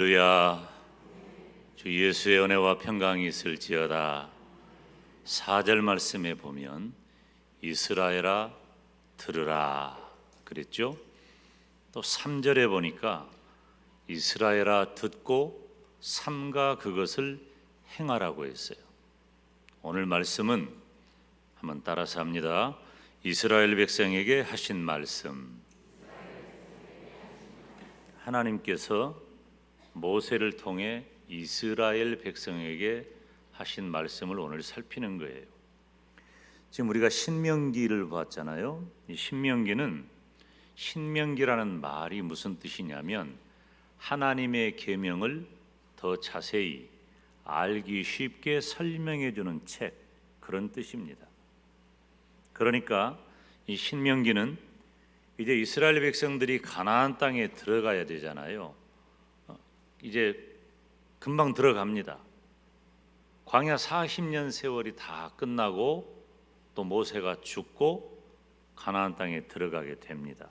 할렐루야. 주 예수의 은혜와 평강이 있을지어다. 4절 말씀에 보면 이스라엘아 들으라 그랬죠. 또 3절에 보니까 이스라엘아 듣고 삼가 그것을 행하라고 했어요. 오늘 말씀은 한번 따라서 합니다. 이스라엘 백성에게 하신 말씀. 하나님께서 모세를 통해 이스라엘 백성에게 하신 말씀을 오늘 살피는 거예요. 지금 우리가 신명기를 봤잖아요. 이 신명기라는 말이 무슨 뜻이냐면 하나님의 계명을 더 자세히 알기 쉽게 설명해 주는 책, 그런 뜻입니다. 그러니까 이 신명기는 이제 이스라엘 백성들이 가나안 땅에 들어가야 되잖아요. 이제 금방 들어갑니다. 광야 40년 세월이 다 끝나고 또 모세가 죽고 가나안 땅에 들어가게 됩니다.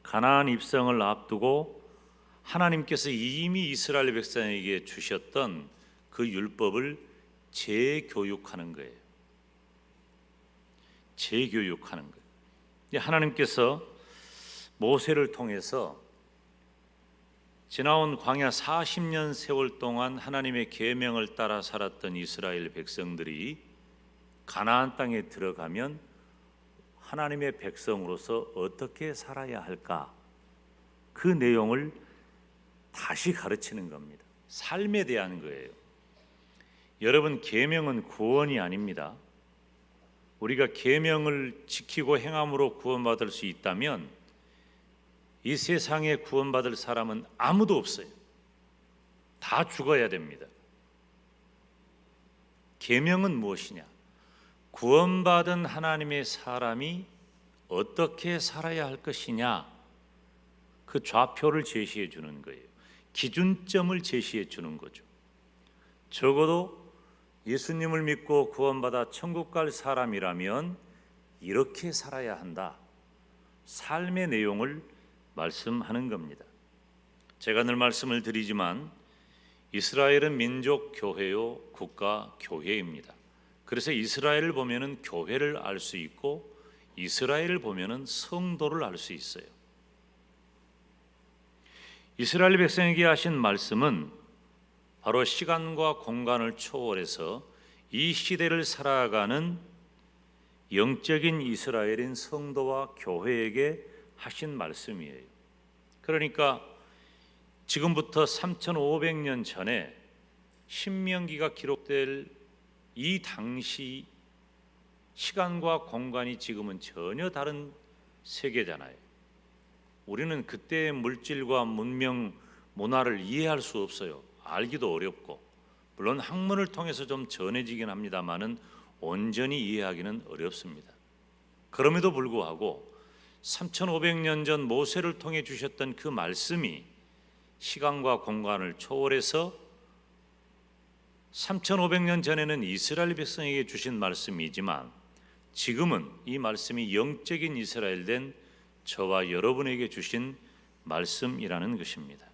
가나안 입성을 앞두고 하나님께서 이미 이스라엘 백성에게 주셨던 그 율법을 재교육하는 거예요. 재교육하는 거예요. 하나님께서 모세를 통해서 지나온 광야 40년 세월 동안 하나님의 계명을 따라 살았던 이스라엘 백성들이 가나안 땅에 들어가면 하나님의 백성으로서 어떻게 살아야 할까? 그 내용을 다시 가르치는 겁니다. 삶에 대한 거예요. 여러분, 계명은 구원이 아닙니다. 우리가 계명을 지키고 행함으로 구원받을 수 있다면 이 세상에 구원받을 사람은 아무도 없어요. 다 죽어야 됩니다. 계명은 무엇이냐? 구원받은 하나님의 사람이 어떻게 살아야 할 것이냐, 그 좌표를 제시해 주는 거예요. 기준점을 제시해 주는 거죠. 적어도 예수님을 믿고 구원받아 천국 갈 사람이라면 이렇게 살아야 한다. 삶의 내용을 말씀하는 겁니다. 제가 늘 말씀을 드리지만 이스라엘은 민족 교회요, 국가 교회입니다. 그래서 이스라엘을 보면은 교회를 알 수 있고 이스라엘을 보면은 성도를 알 수 있어요. 이스라엘 백성에게 하신 말씀은 바로 시간과 공간을 초월해서 이 시대를 살아가는 영적인 이스라엘인 성도와 교회에게 하신 말씀이에요. 그러니까 지금부터 3,500년 전에 신명기가 기록될 이 당시 시간과 공간이 지금은 전혀 다른 세계잖아요. 우리는 그때의 물질과 문명, 문화를 이해할 수 없어요. 알기도 어렵고, 물론 학문을 통해서 좀 전해지긴 합니다만은 온전히 이해하기는 어렵습니다. 그럼에도 불구하고 3,500년 전 모세를 통해 주셨던 그 말씀이 시간과 공간을 초월해서 3,500년 전에는 이스라엘 백성에게 주신 말씀이지만 지금은 이 말씀이 영적인 이스라엘 된 저와 여러분에게 주신 말씀이라는 것입니다.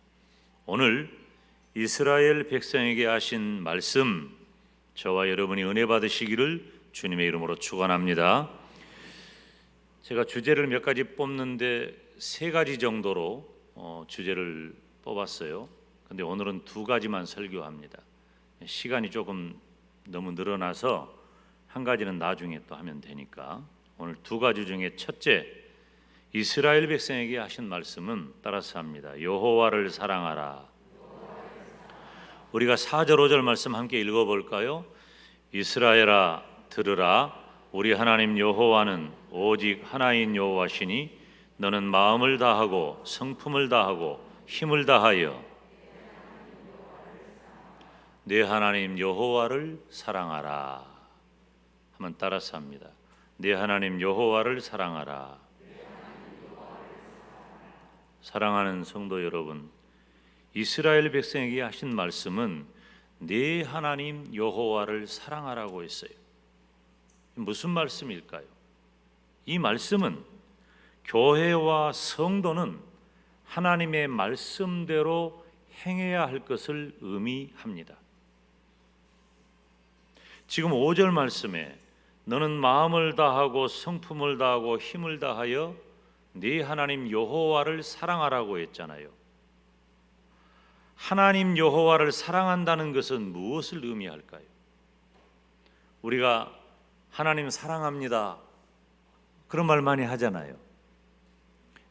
오늘 이스라엘 백성에게 하신 말씀, 저와 여러분이 은혜 받으시기를 주님의 이름으로 축원합니다. 제가 주제를 몇 가지 뽑는데 3가지 정도로 주제를 뽑았어요. 근데 오늘은 2가지만 설교합니다. 시간이 조금 너무 늘어나서 한 가지는 나중에 또 하면 되니까 오늘 2가지 중에 첫째, 이스라엘 백성에게 하신 말씀은 따라서 합니다. 여호와를 사랑하라. 우리가 4절 5절 말씀 함께 읽어볼까요? 이스라엘아 들으라. 우리 하나님 여호와는 오직 하나인 여호와시니 너는 마음을 다하고 성품을 다하고 힘을 다하여 내 하나님 여호와를 사랑하라. 한번 따라서 합니다. 내 하나님 여호와를 사랑하라. 사랑하는 성도 여러분, 이스라엘 백성에게 하신 말씀은 내 하나님 여호와를 사랑하라고 했어요. 무슨 말씀일까요? 이 말씀은 교회와 성도는 하나님의 말씀대로 행해야 할 것을 의미합니다. 지금 5절 말씀에 너는 마음을 다하고 성품을 다하고 힘을 다하여 네 하나님 여호와를 사랑하라고 했잖아요. 하나님 여호와를 사랑한다는 것은 무엇을 의미할까요? 우리가 하나님 사랑합니다, 그런 말 많이 하잖아요.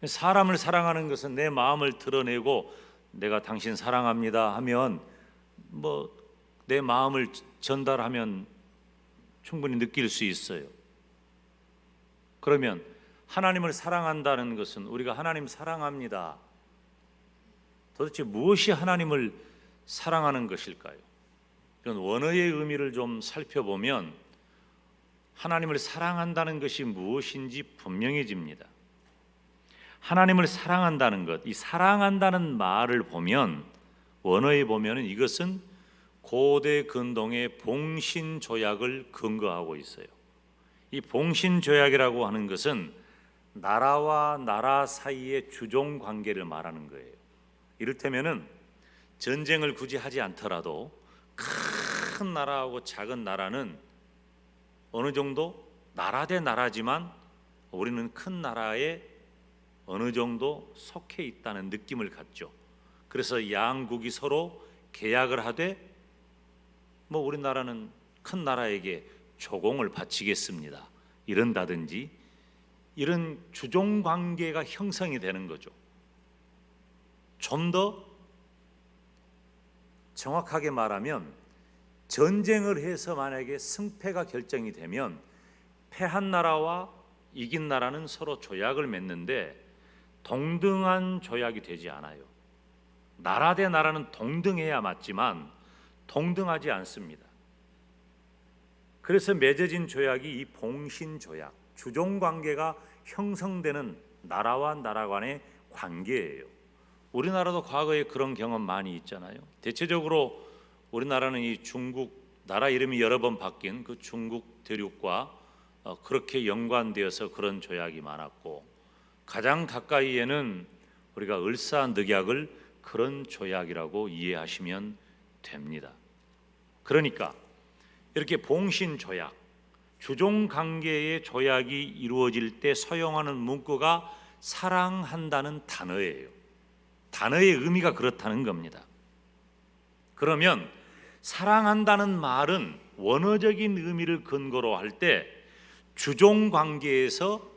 사람을 사랑하는 것은 내 마음을 드러내고 내가 당신 사랑합니다 하면 내 마음을 전달하면 충분히 느낄 수 있어요. 그러면 하나님을 사랑한다는 것은 우리가 하나님 사랑합니다, 도대체 무엇이 하나님을 사랑하는 것일까요? 이런 원어의 의미를 좀 살펴보면 하나님을 사랑한다는 것이 무엇인지 분명해집니다. 하나님을 사랑한다는 것, 이 사랑한다는 말을 보면 원어에 보면 이것은 고대 근동의 봉신조약을 근거하고 있어요. 이 봉신조약이라고 하는 것은 나라와 나라 사이의 주종 관계를 말하는 거예요. 이를테면은 전쟁을 굳이 하지 않더라도 큰 나라하고 작은 나라는 어느 정도 나라 대 나라지만 우리는 큰 나라에 어느 정도 속해 있다는 느낌을 갖죠. 그래서 양국이 서로 계약을 하되 우리나라는 큰 나라에게 조공을 바치겠습니다, 이런다든지 이런 주종 관계가 형성이 되는 거죠. 좀 더 정확하게 말하면 전쟁을 해서 만약에 승패가 결정이 되면 패한 나라와 이긴 나라는 서로 조약을 맺는데 동등한 조약이 되지 않아요. 나라 대 나라는 동등해야 맞지만 동등하지 않습니다. 그래서 맺어진 조약이 이 봉신조약, 주종관계가 형성되는 나라와 나라 간의 관계예요. 우리나라도 과거에 그런 경험 많이 있잖아요. 대체적으로 우리나라는 이 중국, 나라 이름이 여러 번 바뀐 그 중국 대륙과 그렇게 연관되어서 그런 조약이 많았고, 가장 가까이에는 우리가 을사늑약을 그런 조약이라고 이해하시면 됩니다. 그러니까 이렇게 봉신조약, 주종관계의 조약이 이루어질 때 사용하는 문구가 사랑한다는 단어예요. 단어의 의미가 그렇다는 겁니다. 그러면 사랑한다는 말은 원어적인 의미를 근거로 할 때 주종관계에서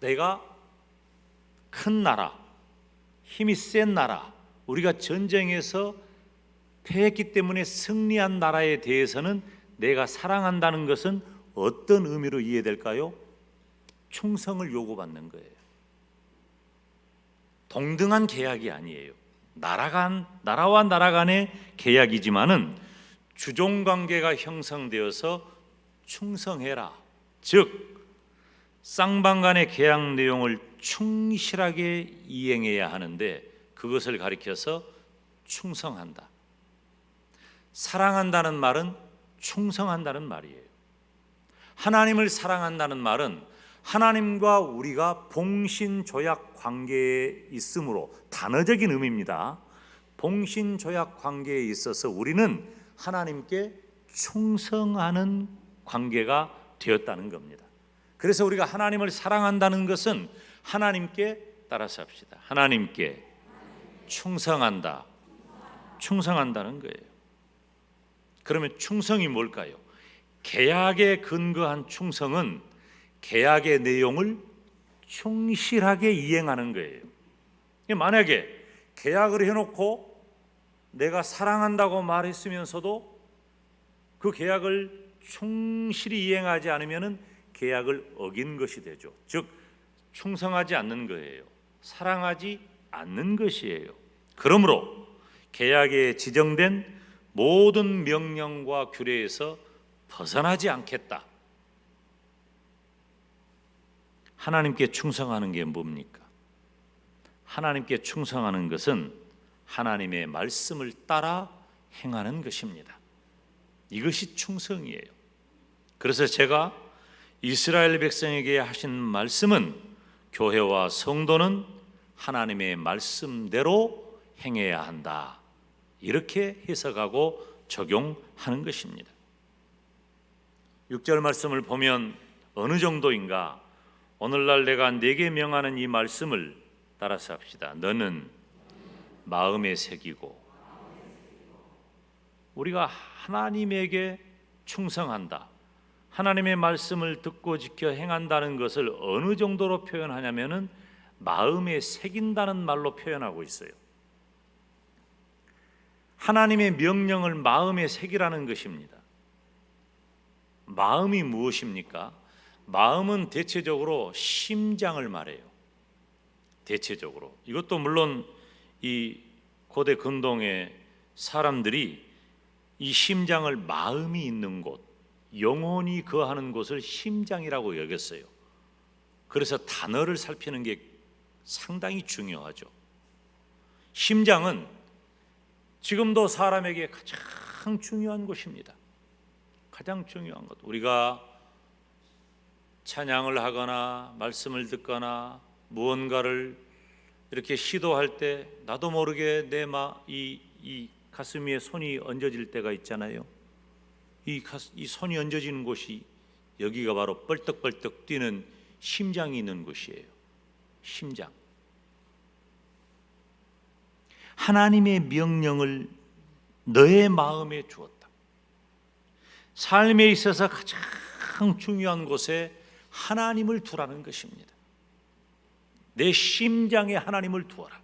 내가 큰 나라, 힘이 센 나라, 우리가 전쟁에서 패했기 때문에 승리한 나라에 대해서는 내가 사랑한다는 것은 어떤 의미로 이해될까요? 충성을 요구받는 거예요. 동등한 계약이 아니에요. 나라와 나라 간의 계약이지만은 주종관계가 형성되어서 충성해라, 즉 쌍방 간의 계약 내용을 충실하게 이행해야 하는데 그것을 가리켜서 충성한다. 사랑한다는 말은 충성한다는 말이에요. 하나님을 사랑한다는 말은 하나님과 우리가 봉신조약 관계에 있으므로, 단어적인 의미입니다. 봉신조약 관계에 있어서 우리는 하나님께 충성하는 관계가 되었다는 겁니다. 그래서 우리가 하나님을 사랑한다는 것은 하나님께, 따라서 합시다, 하나님께 충성한다, 충성한다는 거예요. 그러면 충성이 뭘까요? 계약에 근거한 충성은 계약의 내용을 충실하게 이행하는 거예요. 만약에 계약을 해놓고 내가 사랑한다고 말했으면서도 그 계약을 충실히 이행하지 않으면 계약을 어긴 것이 되죠. 즉 충성하지 않는 거예요. 사랑하지 않는 것이에요. 그러므로 계약에 지정된 모든 명령과 규례에서 벗어나지 않겠다. 하나님께 충성하는 게 뭡니까? 하나님께 충성하는 것은 하나님의 말씀을 따라 행하는 것입니다. 이것이 충성이에요. 그래서 제가 이스라엘 백성에게 하신 말씀은 교회와 성도는 하나님의 말씀대로 행해야 한다. 이렇게 해석하고 적용하는 것입니다. 6절 말씀을 보면 어느 정도인가? 오늘날 내가 네게 명하는 이 말씀을 따라서 합시다. 너는 마음에 새기고. 우리가 하나님에게 충성한다, 하나님의 말씀을 듣고 지켜 행한다는 것을 어느 정도로 표현하냐면은 마음에 새긴다는 말로 표현하고 있어요. 하나님의 명령을 마음에 새기라는 것입니다. 마음이 무엇입니까? 마음은 대체적으로 심장을 말해요. 대체적으로. 이것도 물론 이 고대 근동의 사람들이 이 심장을 마음이 있는 곳, 영혼이 거하는 곳을 심장이라고 여겼어요. 그래서 단어를 살피는 게 상당히 중요하죠. 심장은 지금도 사람에게 가장 중요한 곳입니다. 가장 중요한 것. 우리가 찬양을 하거나 말씀을 듣거나 무언가를 이렇게 시도할 때 나도 모르게 이 가슴 위에 손이 얹어질 때가 있잖아요. 이 손이 얹어지는 곳이 여기가 바로 벌떡벌떡 뛰는 심장이 있는 곳이에요. 심장. 하나님의 명령을 너의 마음에 주었다. 삶에 있어서 가장 중요한 곳에 하나님을 두라는 것입니다. 내 심장에 하나님을 두어라.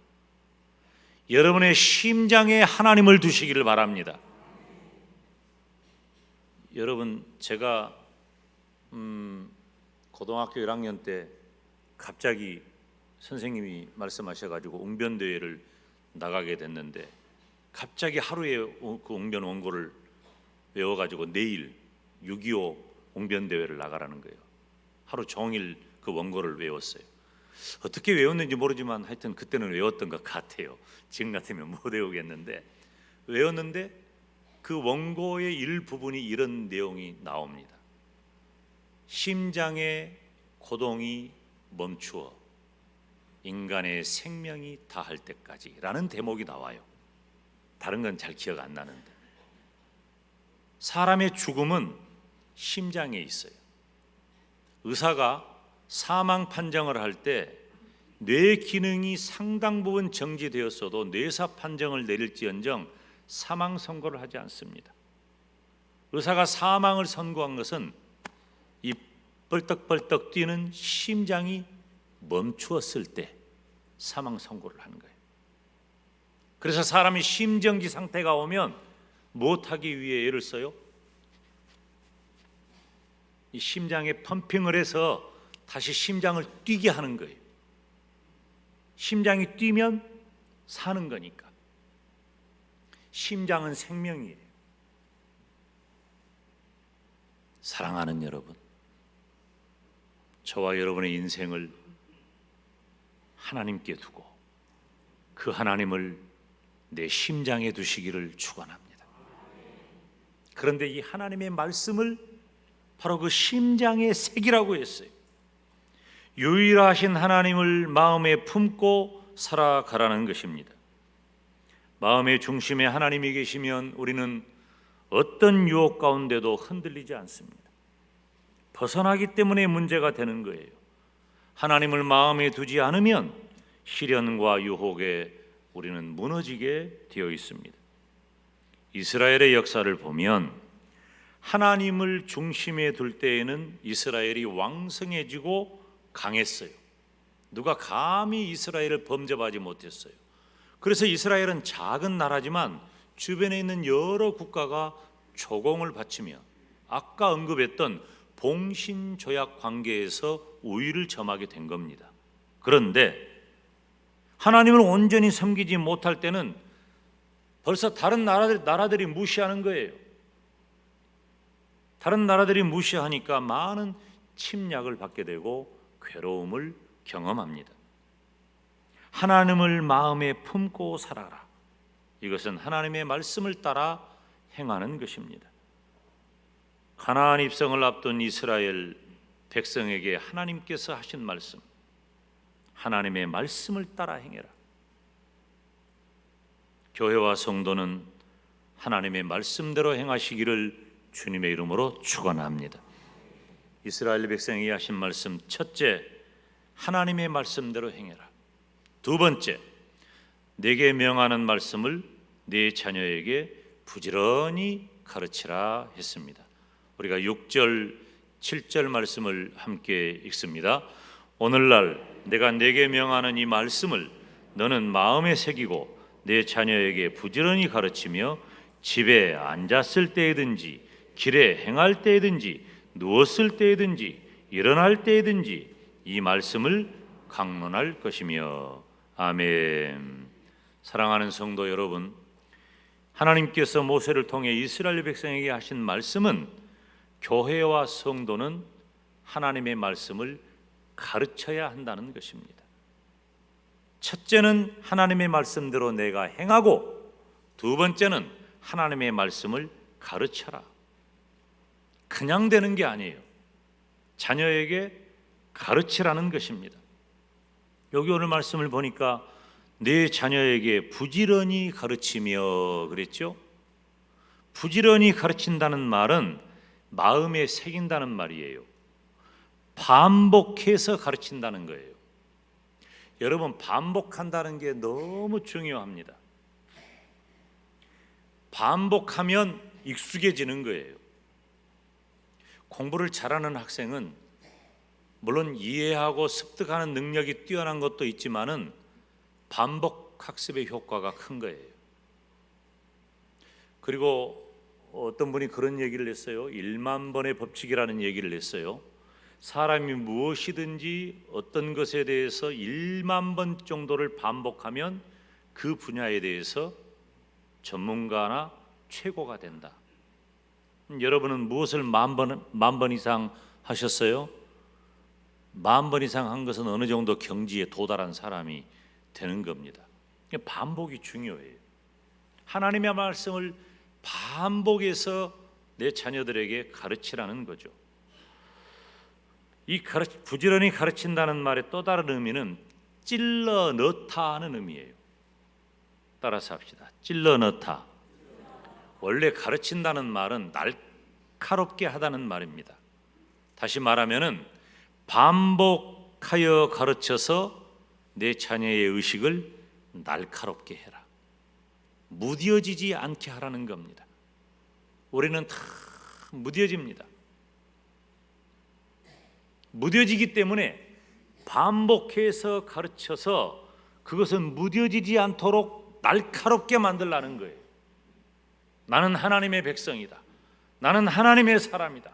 여러분의 심장에 하나님을 두시기를 바랍니다. 여러분, 제가 고등학교 1학년 때 갑자기 선생님이 말씀하셔가지고 웅변대회를 나가게 됐는데, 갑자기 하루에 그 웅변 원고를 외워가지고 내일 6.25 웅변대회를 나가라는 거예요. 하루 종일 그 원고를 외웠어요. 어떻게 외웠는지 모르지만 하여튼 그때는 외웠던 것 같아요. 지금 같으면 못 외우겠는데 외웠는데, 그 원고의 일부분이 이런 내용이 나옵니다. 심장의 고동이 멈추어 인간의 생명이 다할 때까지 라는 대목이 나와요. 다른 건 잘 기억 안 나는데, 사람의 죽음은 심장에 있어요. 의사가 사망 판정을 할 때 뇌 기능이 상당 부분 정지되었어도 뇌사 판정을 내릴지언정 사망 선고를 하지 않습니다. 의사가 사망을 선고한 것은 이 벌떡벌떡 뛰는 심장이 멈추었을 때 사망 선고를 하는 거예요. 그래서 사람이 심정지 상태가 오면 무엇하기 위해 애를 써요? 이 심장에 펌핑을 해서 다시 심장을 뛰게 하는 거예요. 심장이 뛰면 사는 거니까. 심장은 생명이에요. 사랑하는 여러분, 저와 여러분의 인생을 하나님께 두고 그 하나님을 내 심장에 두시기를 축원합니다. 그런데 이 하나님의 말씀을 바로 그 심장에 새기라고 했어요. 유일하신 하나님을 마음에 품고 살아가라는 것입니다. 마음의 중심에 하나님이 계시면 우리는 어떤 유혹 가운데도 흔들리지 않습니다. 벗어나기 때문에 문제가 되는 거예요. 하나님을 마음에 두지 않으면 시련과 유혹에 우리는 무너지게 되어 있습니다. 이스라엘의 역사를 보면 하나님을 중심에 둘 때에는 이스라엘이 왕성해지고 강했어요. 누가 감히 이스라엘을 범접하지 못했어요. 그래서 이스라엘은 작은 나라지만 주변에 있는 여러 국가가 조공을 바치며 아까 언급했던 봉신조약 관계에서 우위를 점하게 된 겁니다. 그런데 하나님을 온전히 섬기지 못할 때는 벌써 다른 나라들이 무시하는 거예요. 다른 나라들이 무시하니까 많은 침략을 받게 되고 괴로움을 경험합니다. 하나님을 마음에 품고 살아라. 이것은 하나님의 말씀을 따라 행하는 것입니다. 가나안 입성을 앞둔 이스라엘 백성에게 하나님께서 하신 말씀, 하나님의 말씀을 따라 행해라. 교회와 성도는 하나님의 말씀대로 행하시기를 주님의 이름으로 축원합니다. 이스라엘 백성에게 하신 말씀, 첫째, 하나님의 말씀대로 행해라. 두 번째, 내게 명하는 말씀을 네 자녀에게 부지런히 가르치라 했습니다. 우리가 6절, 7절 말씀을 함께 읽습니다. 오늘날 내가 내게 명하는 이 말씀을 너는 마음에 새기고 내 자녀에게 부지런히 가르치며 집에 앉았을 때이든지 길에 행할 때이든지 누웠을 때이든지 일어날 때이든지 이 말씀을 강론할 것이며. 아멘. 사랑하는 성도 여러분, 하나님께서 모세를 통해 이스라엘 백성에게 하신 말씀은 교회와 성도는 하나님의 말씀을 가르쳐야 한다는 것입니다. 첫째는 하나님의 말씀대로 내가 행하고, 두 번째는 하나님의 말씀을 가르쳐라. 그냥 되는 게 아니에요. 자녀에게 가르치라는 것입니다. 여기 오늘 말씀을 보니까 내 자녀에게 부지런히 가르치며 그랬죠. 부지런히 가르친다는 말은 마음에 새긴다는 말이에요. 반복해서 가르친다는 거예요. 여러분, 반복한다는 게 너무 중요합니다. 반복하면 익숙해지는 거예요. 공부를 잘하는 학생은 물론 이해하고 습득하는 능력이 뛰어난 것도 있지만은 반복 학습의 효과가 큰 거예요. 그리고 어떤 분이 그런 얘기를 했어요. 1만 번의 법칙이라는 얘기를 했어요. 사람이 무엇이든지 어떤 것에 대해서 1만 번 정도를 반복하면 그 분야에 대해서 전문가나 최고가 된다. 여러분은 무엇을 만 번 이상 하셨어요? 10,000번 이상 한 것은 어느 정도 경지에 도달한 사람이 되는 겁니다. 반복이 중요해요. 하나님의 말씀을 반복해서 내 자녀들에게 가르치라는 거죠. 이 부지런히 가르친다는 말의 또 다른 의미는 찔러 넣다 하는 의미예요. 따라서 합시다. 찔러 넣다. 원래 가르친다는 말은 날카롭게 하다는 말입니다. 다시 말하면은 반복하여 가르쳐서 내 자녀의 의식을 날카롭게 해라. 무뎌지지 않게 하라는 겁니다. 우리는 다 무뎌집니다. 무뎌지기 때문에 반복해서 가르쳐서 그것은 무뎌지지 않도록 날카롭게 만들라는 거예요. 나는 하나님의 백성이다. 나는 하나님의 사람이다.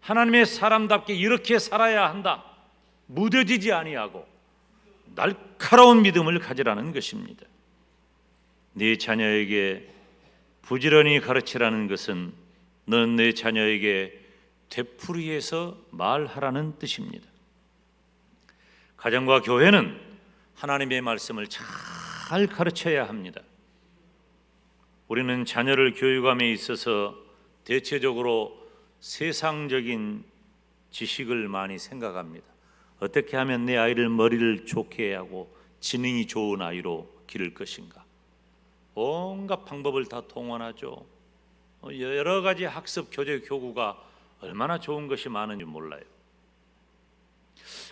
하나님의 사람답게 이렇게 살아야 한다. 무뎌지지 아니하고 날카로운 믿음을 가지라는 것입니다. 네 자녀에게 부지런히 가르치라는 것은 너는 내 자녀에게 되풀이해서 말하라는 뜻입니다. 가정과 교회는 하나님의 말씀을 잘 가르쳐야 합니다. 우리는 자녀를 교육함에 있어서 대체적으로 세상적인 지식을 많이 생각합니다. 어떻게 하면 내 아이를 머리를 좋게 하고 지능이 좋은 아이로 기를 것인가? 온갖 방법을 다 동원하죠. 여러 가지 학습 교재 교구가 얼마나 좋은 것이 많은지 몰라요.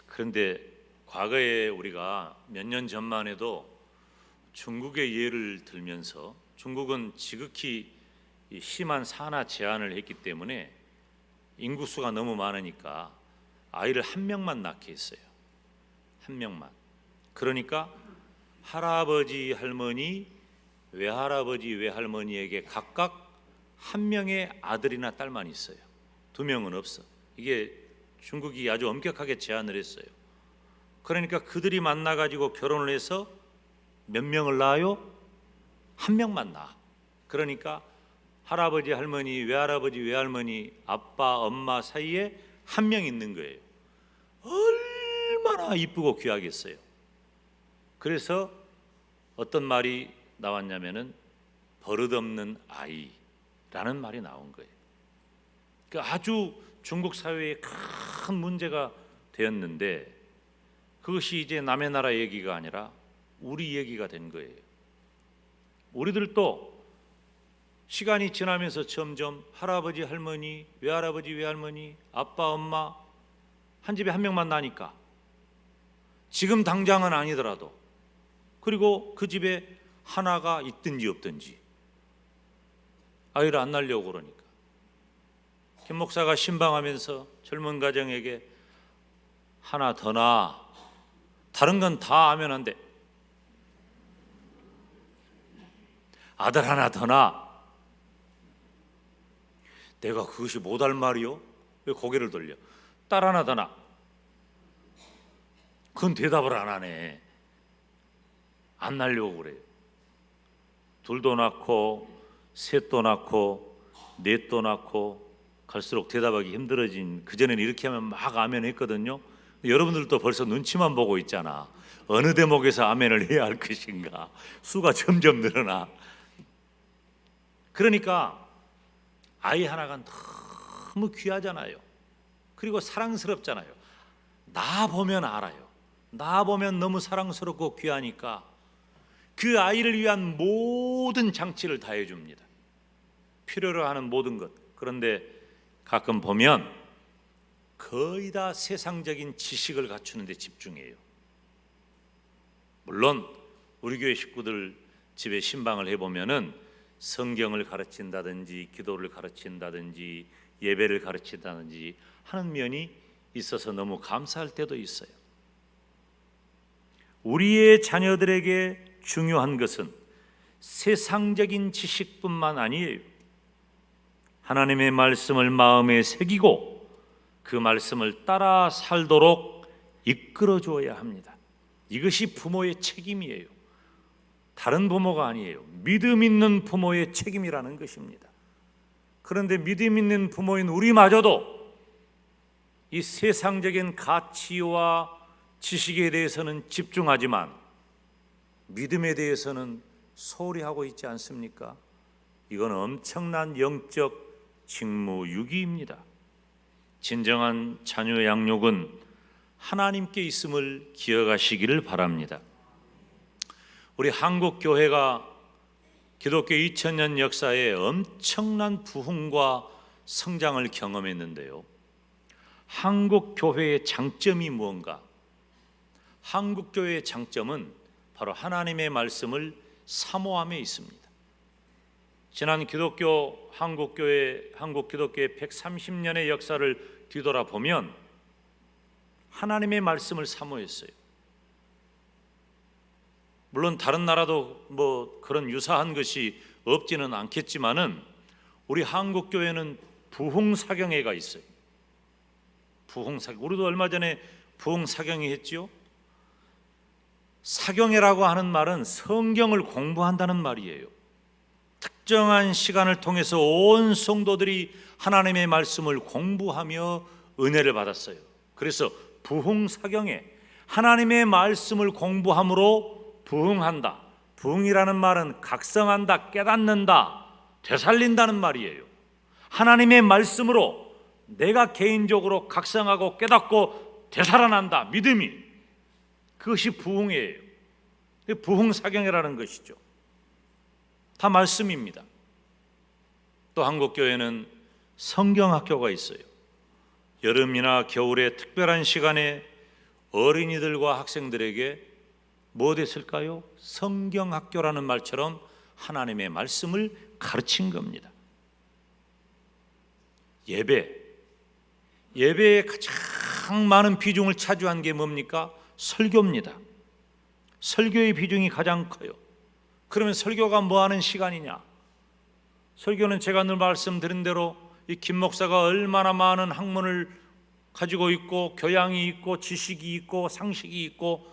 그런데 과거에 우리가 몇 년 전만 해도 중국의 예를 들면서, 중국은 지극히 심한 산화 제한을 했기 때문에 인구수가 너무 많으니까 아이를 한 명만 낳게 했어요. 한 명만. 그러니까 할아버지, 할머니, 외할아버지, 외할머니에게 각각 한 명의 아들이나 딸만 있어요. 2명은 없어. 이게 중국이 아주 엄격하게 제한을 했어요. 그러니까 그들이 만나가지고 결혼을 해서 몇 명을 낳아요? 한 명만 낳아. 그러니까 할아버지, 할머니, 외할아버지, 외할머니, 아빠, 엄마 사이에 한 명 있는 거예요. 얼마나 이쁘고 귀하겠어요. 그래서 어떤 말이 나왔냐면은 버릇없는 아이라는 말이 나온 거예요. 그 아주 중국 사회에 큰 문제가 되었는데 그것이 이제 남의 나라 얘기가 아니라 우리 얘기가 된 거예요. 우리들도 시간이 지나면서 점점 할아버지, 할머니, 외할아버지, 외할머니, 아빠, 엄마 한 집에 한 명만 나니까 지금 당장은 아니더라도 그리고 그 집에 하나가 있든지 없든지 아이를 안 낳으려고 그러니까 김 목사가 신방하면서 젊은 가정에게 하나 더 낳아, 다른 건 다 하면 안 돼, 아들 하나 더 낳아. 내가 그것이 못할 말이요? 왜 고개를 돌려? 딸 하나 더 낳아. 그건 대답을 안 하네. 안 낳으려고 그래요. 둘도 낳고 셋도 낳고 넷도 낳고 갈수록 대답하기 힘들어진, 그전에는 이렇게 하면 막 아멘 했거든요. 여러분들도 벌써 눈치만 보고 있잖아. 어느 대목에서 아멘을 해야 할 것인가. 수가 점점 늘어나. 그러니까 아이 하나가 너무 귀하잖아요. 그리고 사랑스럽잖아요. 나 보면 알아요. 나 보면 너무 사랑스럽고 귀하니까 그 아이를 위한 모든 장치를 다 해줍니다. 필요로 하는 모든 것. 그런데 가끔 보면 거의 다 세상적인 지식을 갖추는 데 집중해요. 물론 우리 교회 식구들 집에 신방을 해보면은 성경을 가르친다든지 기도를 가르친다든지 예배를 가르친다든지 하는 면이 있어서 너무 감사할 때도 있어요. 우리의 자녀들에게 중요한 것은 세상적인 지식뿐만 아니에요. 하나님의 말씀을 마음에 새기고 그 말씀을 따라 살도록 이끌어 주어야 합니다. 이것이 부모의 책임이에요. 다른 부모가 아니에요. 믿음 있는 부모의 책임이라는 것입니다. 그런데 믿음 있는 부모인 우리마저도 이 세상적인 가치와 지식에 대해서는 집중하지만 믿음에 대해서는 소홀히 하고 있지 않습니까? 이건 엄청난 영적 직무유기입니다. 진정한 자녀 양육은 하나님께 있음을 기억하시기를 바랍니다. 우리 한국 교회가 기독교 2000년 역사에 엄청난 부흥과 성장을 경험했는데요. 한국 교회의 장점이 무언가? 한국 교회의 장점은 바로 하나님의 말씀을 사모함에 있습니다. 지난 기독교 한국 기독교의 130년의 역사를 뒤돌아보면 하나님의 말씀을 사모했어요. 물론 다른 나라도 뭐 그런 유사한 것이 없지는 않겠지만은 우리 한국 교회는 부흥사경회가 있어요. 부흥사경. 우리도 얼마 전에 부흥사경회 했지요. 사경회라고 하는 말은 성경을 공부한다는 말이에요. 특정한 시간을 통해서 온 성도들이 하나님의 말씀을 공부하며 은혜를 받았어요. 그래서 부흥사경회, 하나님의 말씀을 공부함으로 부흥한다. 부흥이라는 말은 각성한다, 깨닫는다, 되살린다는 말이에요. 하나님의 말씀으로 내가 개인적으로 각성하고 깨닫고 되살아난다. 믿음이. 그것이 부흥이에요. 부흥사경회라는 것이죠. 다 말씀입니다. 또 한국교회는 성경학교가 있어요. 여름이나 겨울의 특별한 시간에 어린이들과 학생들에게 뭐 됐을까요? 성경학교라는 말처럼 하나님의 말씀을 가르친 겁니다. 예배에 가장 많은 비중을 차지한 게 뭡니까? 설교입니다. 설교의 비중이 가장 커요. 그러면 설교가 뭐 하는 시간이냐? 설교는 제가 늘 말씀드린 대로 이 김 목사가 얼마나 많은 학문을 가지고 있고 교양이 있고 지식이 있고 상식이 있고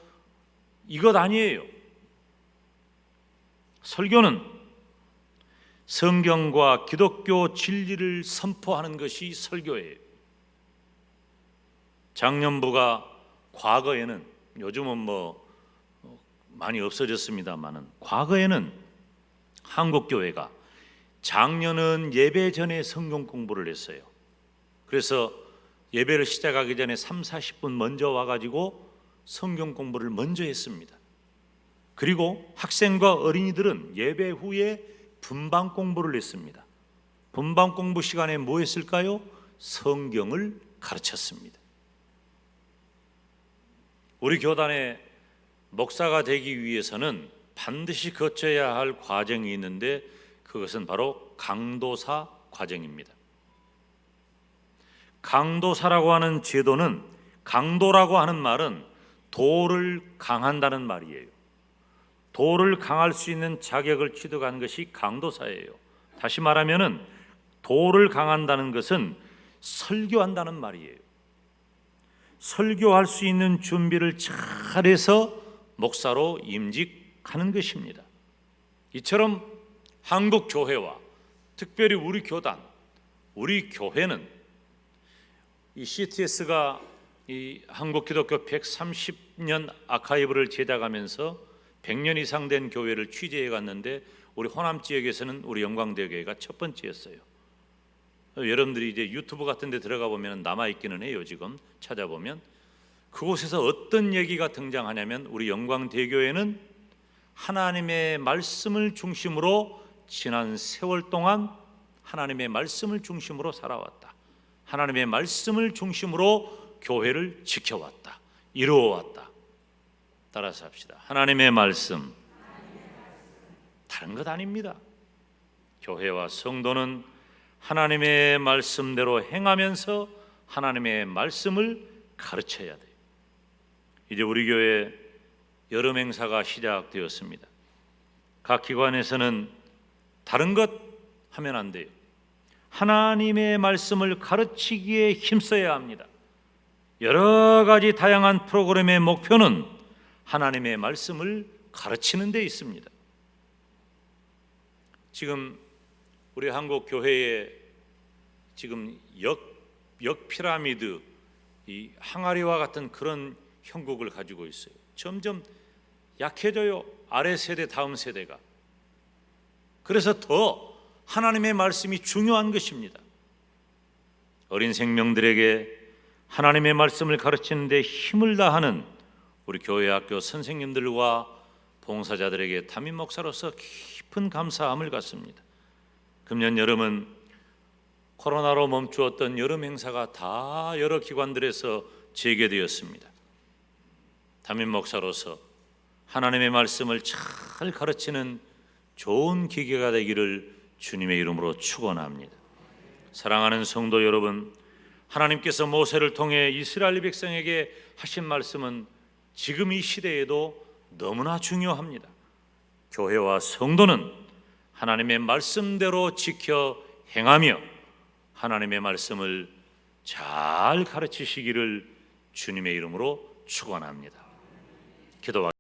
이것 아니에요. 설교는 성경과 기독교 진리를 선포하는 것이 설교예요. 장년부가 과거에는, 요즘은 뭐 많이 없어졌습니다만은 과거에는 한국교회가 장년은 예배 전에 성경 공부를 했어요. 그래서 예배를 시작하기 전에 30, 40분 먼저 와가지고 성경 공부를 먼저 했습니다. 그리고 학생과 어린이들은 예배 후에 분방 공부를 했습니다. 분방 공부 시간에 뭐 했을까요? 성경을 가르쳤습니다. 우리 교단의 목사가 되기 위해서는 반드시 거쳐야 할 과정이 있는데 그것은 바로 강도사 과정입니다. 강도사라고 하는 제도는, 강도라고 하는 말은 도를 강한다는 말이에요. 도를 강할 수 있는 자격을 취득한 것이 강도사예요. 다시 말하면은 도를 강한다는 것은 설교한다는 말이에요. 설교할 수 있는 준비를 잘해서 목사로 임직하는 것입니다. 이처럼 한국 교회와 특별히 우리 교단, 우리 교회는 이 CTS가 이 한국 기독교 130년 아카이브를 제작하면서 100년 이상 된 교회를 취재해 갔는데 우리 호남 지역에서는 우리 영광대교회가 첫 번째였어요. 여러분들이 이제 유튜브 같은 데 들어가 보면 남아 있기는 해요. 지금 찾아보면 그곳에서 어떤 얘기가 등장하냐면 우리 영광대교회는 하나님의 말씀을 중심으로 지난 세월 동안 하나님의 말씀을 중심으로 살아왔다. 하나님의 말씀을 중심으로 교회를 지켜왔다. 이루어왔다. 따라서 합시다. 하나님의 말씀. 다른 것 아닙니다. 교회와 성도는 하나님의 말씀대로 행하면서 하나님의 말씀을 가르쳐야 돼요. 이제 우리 교회 여름 행사가 시작되었습니다. 각 기관에서는 다른 것 하면 안 돼요. 하나님의 말씀을 가르치기에 힘써야 합니다. 여러 가지 다양한 프로그램의 목표는 하나님의 말씀을 가르치는 데 있습니다. 지금 우리 한국 교회에 지금 역 피라미드, 이 항아리와 같은 그런 형국을 가지고 있어요. 점점 약해져요. 아래 세대, 다음 세대가. 그래서 더 하나님의 말씀이 중요한 것입니다. 어린 생명들에게 하나님의 말씀을 가르치는 데 힘을 다하는 우리 교회 학교 선생님들과 봉사자들에게 담임 목사로서 깊은 감사함을 갖습니다. 금년 여름은 코로나로 멈추었던 여름 행사가 다 여러 기관들에서 재개되었습니다. 담임 목사로서 하나님의 말씀을 잘 가르치는 좋은 기회가 되기를 주님의 이름으로 축원합니다. 사랑하는 성도 여러분, 하나님께서 모세를 통해 이스라엘 백성에게 하신 말씀은 지금 이 시대에도 너무나 중요합니다. 교회와 성도는 하나님의 말씀대로 지켜 행하며 하나님의 말씀을 잘 가르치시기를 주님의 이름으로 축원합니다. 기도하